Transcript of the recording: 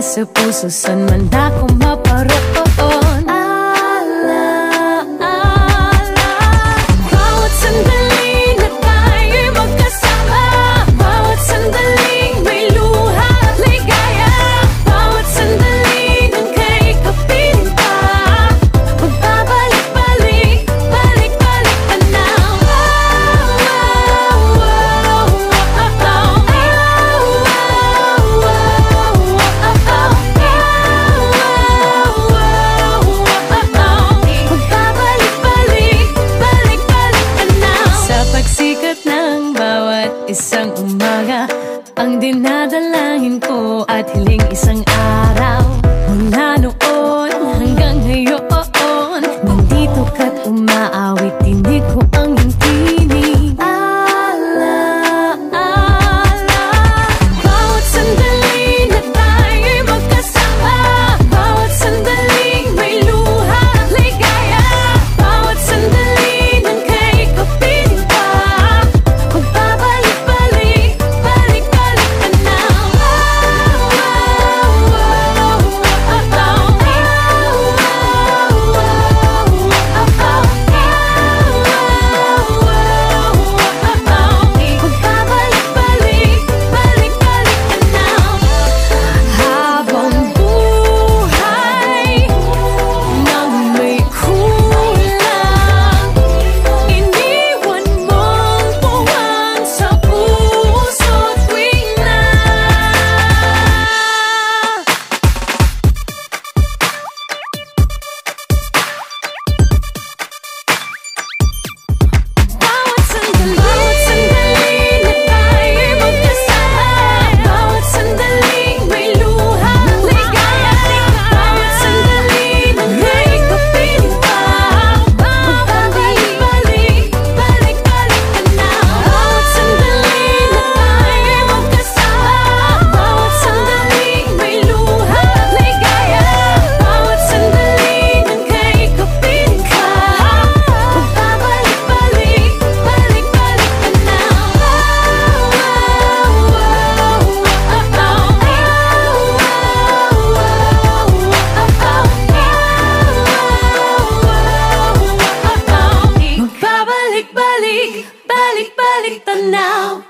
sa puso, san man dako maparoon. Ala-ala, bawat sandali na tayo'y magkasama, bawat sandaling may luha at ligaya, bawat sandali nang kay kapiling pa, magbabalik-balik, balik-balik tanaw. Isang umaga ang dinadalahin ko at hiling isang araw. Mula noon hanggang ngayon, nandito ka't umaawit, tinig ko ang iyong tinig. Ala-ala, bawat sandali na tayo'y magkasama, bawat sandaling may luha at ligaya, bawat sandali nang kay kapiling pa, balik-balik tanaw.